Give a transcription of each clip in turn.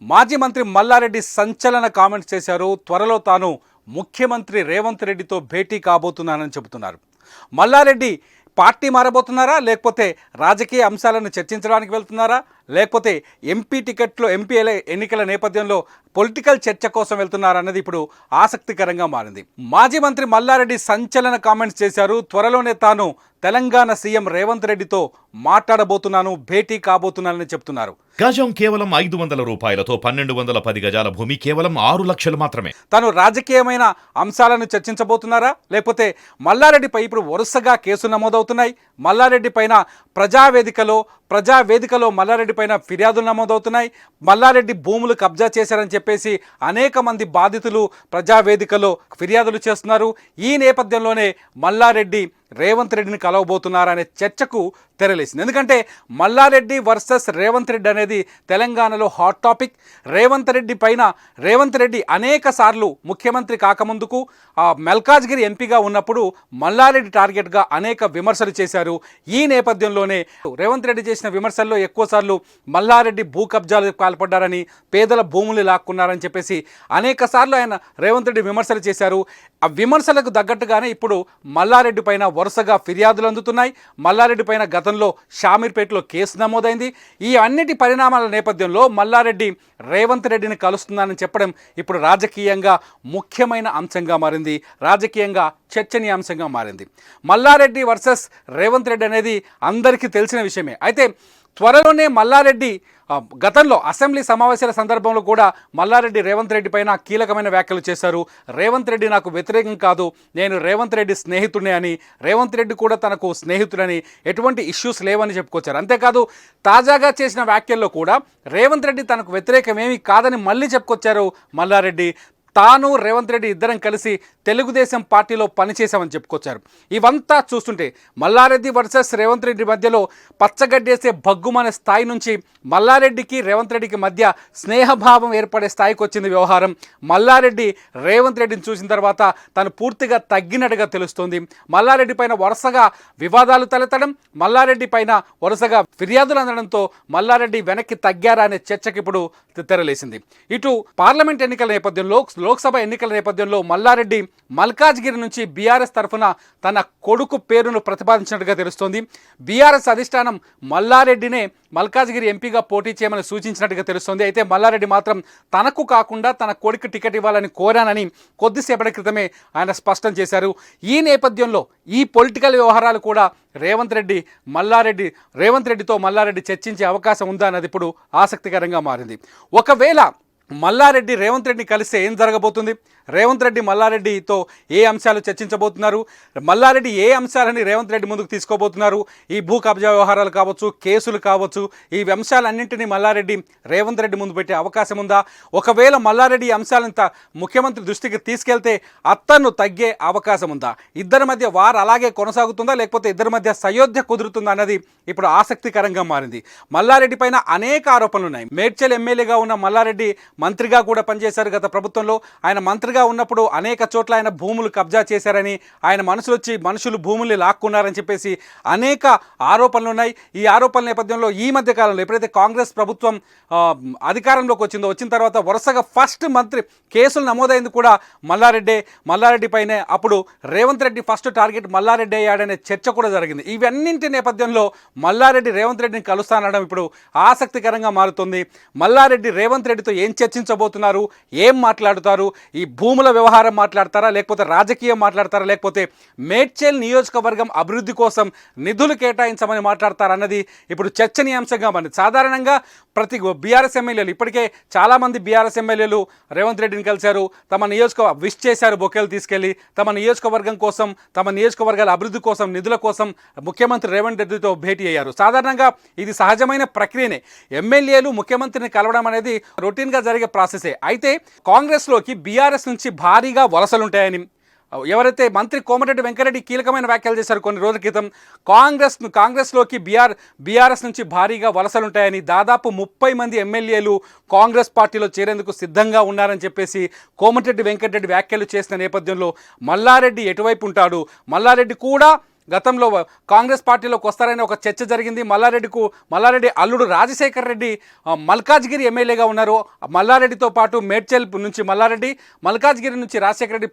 మాజీ మంత్రి మల్లారెడ్డి సంచలన కామెంట్స్ చేశారు. త్వరలో తాను ముఖ్యమంత్రి రేవంత్ రెడ్డితో భేటీ కాబోతున్నానని చెబుతున్నారు. మల్లారెడ్డి పార్టీ మారబోతున్నారా, లేకపోతే రాజకీయ అంశాలను చర్చించడానికి వెళ్తున్నారా, లేకపోతే ఎంపీ టికెట్లో ఎంపీ ఎన్నికల నేపథ్యంలో పొలిటికల్ చర్చ కోసం వెళ్తున్నారా అన్నది ఇప్పుడు ఆసక్తికరంగా మారింది. మాజీ మంత్రి మల్లారెడ్డి సంచలన కామెంట్స్ చేశారు. త్వరలోనే తాను తెలంగాణ సీఎం రేవంత్ రెడ్డితో మాట్లాడబోతున్నాను, భేటీ కాబోతున్నానని చెప్తున్నారు. గజం కేవలం 500 రూపాయలతో 1210 గజాల భూమి కేవలం 6 లక్షలు మాత్రమే. తాను రాజకీయమైన అంశాలను చర్చించబోతున్నారా, లేకపోతే మల్లారెడ్డిపై ఇప్పుడు వరుసగా కేసులు నమోదవుతున్నాయి. మల్లారెడ్డి పైన ప్రజావేదికలో మల్లారెడ్డి పైన ఫిర్యాదులు నమోదవుతున్నాయి. మల్లారెడ్డి భూములు కబ్జా చేశారని చెప్పేసి అనేక మంది బాధితులు ప్రజావేదికలో ఫిర్యాదులు చేస్తున్నారు. ఈ నేపథ్యంలోనే మల్లారెడ్డి రేవంత్ రెడ్డిని కలవబోతున్నారనే చర్చకు తెరలేసింది. ఎందుకంటే మల్లారెడ్డి వర్సెస్ రేవంత్ రెడ్డి అనేది తెలంగాణలో హాట్ టాపిక్. రేవంత్ రెడ్డి అనేక సార్లు ముఖ్యమంత్రి కాకముందుకు మల్కాజ్గిరి ఎంపీగా ఉన్నప్పుడు మల్లారెడ్డి టార్గెట్గా అనేక విమర్శలు చేశారు. ఈ నేపథ్యంలోనే రేవంత్ రెడ్డి చేసిన విమర్శల్లో ఎక్కువసార్లు మల్లారెడ్డి భూ కబ్జాలకు పాల్పడ్డారని, పేదల భూములు లాక్కున్నారని చెప్పేసి అనేక సార్లు ఆయన రేవంత్ రెడ్డి విమర్శలు చేశారు. ఆ విమర్శలకు తగ్గట్టుగానే ఇప్పుడు మల్లారెడ్డి పైన వరుసగా ఫిర్యాదులు అందుతున్నాయి. మల్లారెడ్డి పైన గతంలో షామీర్పేటలో కేసు నమోదైంది. ఈ అన్నిటి పరిణామాల నేపథ్యంలో మల్లారెడ్డి రేవంత్ రెడ్డిని కలుస్తున్నానని చెప్పడం ఇప్పుడు రాజకీయంగా ముఖ్యమైన అంశంగా మారింది, రాజకీయంగా చర్చనీయాంశంగా మారింది. మల్లారెడ్డి వర్సెస్ రేవంత్ రెడ్డి అనేది అందరికీ తెలిసిన విషయమే. అయితే త్వరలోనే మల్లారెడ్డి గతంలో అసెంబ్లీ సమావేశాల సందర్భంలో కూడా మల్లారెడ్డి రేవంత్ రెడ్డి పైన కీలకమైన వ్యాఖ్యలు చేశారు. రేవంత్ రెడ్డి నాకు వ్యతిరేకం కాదు, నేను రేవంత్ రెడ్డి స్నేహితుడినే అని, రేవంత్ రెడ్డి కూడా తనకు స్నేహితుడని, ఎటువంటి ఇష్యూస్ లేవని చెప్పుకొచ్చారు. అంతేకాదు తాజాగా చేసిన వ్యాఖ్యల్లో కూడా రేవంత్ రెడ్డి తనకు వ్యతిరేకమేమీ కాదని మళ్ళీ చెప్పుకొచ్చారు మల్లారెడ్డి. తాను రేవంత్ రెడ్డి ఇద్దరం కలిసి తెలుగుదేశం పార్టీలో పనిచేశామని చెప్పుకొచ్చారు. ఇవంతా చూస్తుంటే మల్లారెడ్డి వర్సెస్ రేవంత్ రెడ్డి మధ్యలో పచ్చగడ్డేసే భగ్గుమనే స్థాయి నుంచి మల్లారెడ్డికి రేవంత్ రెడ్డికి మధ్య స్నేహభావం ఏర్పడే స్థాయికి వచ్చింది వ్యవహారం. మల్లారెడ్డి రేవంత్ రెడ్డిని చూసిన తర్వాత తను పూర్తిగా తగ్గినట్టుగా తెలుస్తోంది. మల్లారెడ్డి పైన వరుసగా వివాదాలు తలెత్తడం, మల్లారెడ్డి పైన వరుసగా ఫిర్యాదులు అందడంతో మల్లారెడ్డి వెనక్కి తగ్గారా అనే చర్చకి ఇప్పుడు తెరలేసింది. ఇటు పార్లమెంట్ ఎన్నికల నేపథ్యంలో, లోక్సభ ఎన్నికల నేపథ్యంలో మల్లారెడ్డి మల్కాజ్గిరి నుంచి బీఆర్ఎస్ తరఫున తన కొడుకు పేరును ప్రతిపాదించినట్టుగా తెలుస్తోంది. బీఆర్ఎస్ అధిష్టానం మల్లారెడ్డినే మల్కాజ్గిరి ఎంపీగా పోటీ చేయమని సూచించినట్టుగా తెలుస్తోంది. అయితే మల్లారెడ్డి మాత్రం తనకు కాకుండా తన కొడుకు టికెట్ ఇవ్వాలని కోరానని కొద్దిసేపటి క్రితమే ఆయన స్పష్టం చేశారు. ఈ నేపథ్యంలో ఈ పొలిటికల్ వ్యవహారాలు కూడా రేవంత్ రెడ్డితో మల్లారెడ్డి చర్చించే అవకాశం ఉందా అన్నది ఇప్పుడు ఆసక్తికరంగా మారింది. ఒకవేళ మల్లారెడ్డి రేవంత్ రెడ్డిని కలిస్తే ఏం జరగబోతుంది? రేవంత్ రెడ్డి మల్లారెడ్డితో ఏ అంశాలు చర్చించబోతున్నారు? మల్లారెడ్డి ఏ అంశాలని రేవంత్ రెడ్డి ముందుకు తీసుకోబోతున్నారు? ఈ భూ కబ్జా వ్యవహారాలు కావచ్చు, కేసులు కావచ్చు, ఈ అంశాలన్నింటినీ మల్లారెడ్డి రేవంత్ రెడ్డి ముందు పెట్టే అవకాశం ఉందా? ఒకవేళ మల్లారెడ్డి అంశాలంతా ముఖ్యమంత్రి దృష్టికి తీసుకెళ్తే అతను తగ్గే అవకాశం ఉందా? ఇద్దరి మధ్య వారు అలాగే కొనసాగుతుందా, లేకపోతే ఇద్దరి మధ్య సయోధ్య కుదురుతుందా అన్నది ఇప్పుడు ఆసక్తికరంగా మారింది. మల్లారెడ్డి పైన అనేక ఆరోపణలు ఉన్నాయి. మేడ్చల్ ఎమ్మెల్యేగా ఉన్న మల్లారెడ్డి మంత్రిగా కూడా పనిచేశారు. గత ప్రభుత్వంలో ఆయన మంత్రిగా ఉన్నప్పుడు అనేక చోట్ల ఆయన భూములు కబ్జా చేశారని, ఆయన మనుషులు భూముల్ని లాక్కున్నారని చెప్పేసి అనేక ఆరోపణలు ఉన్నాయి. ఈ ఆరోపణల నేపథ్యంలో ఈ మధ్య కాలంలో ఎప్పుడైతే కాంగ్రెస్ ప్రభుత్వం అధికారంలోకి వచ్చిన తర్వాత వరుసగా ఫస్ట్ మంత్రి కేసులు నమోదైంది కూడా మల్లారెడ్డి పైనే. అప్పుడు రేవంత్ రెడ్డి ఫస్ట్ టార్గెట్ మల్లారెడ్డి అయ్యాడనే చర్చ కూడా జరిగింది. ఇవన్నింటి నేపథ్యంలో మల్లారెడ్డి రేవంత్ రెడ్డిని కలుస్తానడం ఇప్పుడు ఆసక్తికరంగా మారుతుంది. మల్లారెడ్డి రేవంత్ రెడ్డితో ఏం చర్చించబోతున్నారు, ఏం మాట్లాడుతారు? ఈ భూముల వ్యవహారం మాట్లాడతారా, లేకపోతే రాజకీయం మాట్లాడతారా, లేకపోతే మేడ్చల్ నియోజకవర్గం అభివృద్ధి కోసం నిధులు కేటాయించమని మాట్లాడతారా అన్నది ఇప్పుడు చర్చనీయాంశంగా మారింది. సాధారణంగా ప్రతి బీఆర్ఎస్ ఎమ్మెల్యేలు, ఇప్పటికే చాలామంది బీఆర్ఎస్ ఎమ్మెల్యేలు రేవంత్ రెడ్డిని కలిశారు, విష్ చేశారు బొకేలు తీసుకెళ్లి, తమ నియోజకవర్గం కోసం, తమ నియోజకవర్గాల అభివృద్ధి కోసం, నిధుల కోసం ముఖ్యమంత్రి రేవంత్ రెడ్డితో భేటీ అయ్యారు. సాధారణంగా ఇది సహజమైన ప్రక్రియనే. ఎమ్మెల్యేలు ముఖ్యమంత్రిని కలవడం అనేది రొటీన్గా జరిగే ప్రాసెసే. అయితే కాంగ్రెస్లోకి బీఆర్ఎస్ నుంచి భారీగా వలసలుంటాయని ఎవరైతే మంత్రి కోమటిరెడ్డి వెంకరెడ్డి కీలకమైన వ్యాఖ్యలు చేశారు కొన్ని రోజుల క్రితం, కాంగ్రెస్లోకి బీఆర్ఎస్ నుంచి భారీగా వలసలుంటాయని, దాదాపు 30 మంది ఎమ్మెల్యేలు కాంగ్రెస్ పార్టీలో చేరేందుకు సిద్ధంగా ఉన్నారని చెప్పేసి కోమటిరెడ్డి వెంకటరెడ్డి వ్యాఖ్యలు చేసిన నేపథ్యంలో మల్లారెడ్డి ఎటువైపు ఉంటాడు, మల్లారెడ్డి కూడా గతంలో కాంగ్రెస్ పార్టీలోకి వస్తారని ఒక చర్చ జరిగింది. మల్లారెడ్డి అల్లుడు రాజశేఖర్ రెడ్డి మల్కాజ్గిరి ఎమ్మెల్యేగా ఉన్నారు. మల్లారెడ్డితో పాటు మేడ్చల్ నుంచి మల్కాజ్గిరి నుంచి రాజశేఖర రెడ్డి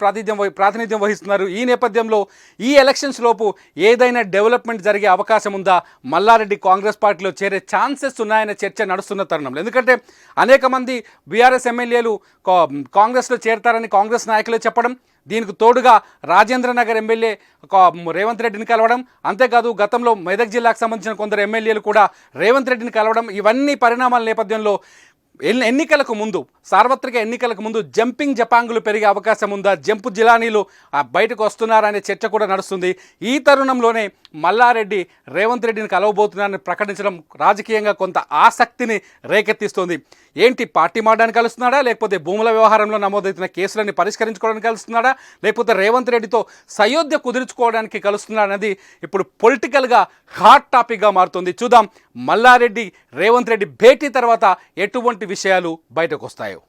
ప్రాతినిధ్యం వహిస్తున్నారు. ఈ నేపథ్యంలో ఈ ఎలక్షన్స్ లోపు ఏదైనా డెవలప్మెంట్ జరిగే అవకాశం ఉందా, మల్లారెడ్డి కాంగ్రెస్ పార్టీలో చేరే ఛాన్సెస్ ఉన్నాయనే చర్చ నడుస్తున్న తరుణంలో, ఎందుకంటే అనేక మంది బీఆర్ఎస్ ఎమ్మెల్యేలు కాంగ్రెస్లో చేరతారని కాంగ్రెస్ నాయకులే చెప్పడం, దీనికి తోడుగా రాజేంద్రనగర్ ఎమ్మెల్యే రేవంత్ రెడ్డిని కలవడం, అంతేకాదు గతంలో మెదక్ జిల్లాకు సంబంధించిన కొందరు ఎమ్మెల్యేలు కూడా రేవంత్ రెడ్డిని కలవడం, ఇవన్నీ పరిణామాల నేపథ్యంలో ఎన్నికలకు ముందు, సార్వత్రిక ఎన్నికలకు ముందు జంపింగ్ జపాంగులు పెరిగే అవకాశం ఉందా, జంపు జిలానీలు బయటకు వస్తున్నారనే చర్చ కూడా నడుస్తుంది. ఈ తరుణంలోనే మల్లారెడ్డి రేవంత్ రెడ్డిని కలవబోతున్నారని ప్రకటించడం రాజకీయంగా కొంత ఆసక్తిని రేకెత్తిస్తుంది. ఏంటి, పార్టీ మారడానికి కలుస్తున్నాడా, లేకపోతే భూముల వ్యవహారంలో నమోదవుతున్న కేసులన్నీ పరిష్కరించుకోవడానికి కలుస్తున్నాడా, లేకపోతే రేవంత్ రెడ్డితో సయోధ్య కుదుర్చుకోవడానికి కలుస్తున్నాడా అనేది ఇప్పుడు పొలిటికల్గా హాట్ టాపిక్గా మారుతుంది. చూద్దాం మల్లారెడ్డి రేవంత్ రెడ్డి భేటీ తర్వాత ఎటువంటి విషయాలు బయటకు వస్తాయో.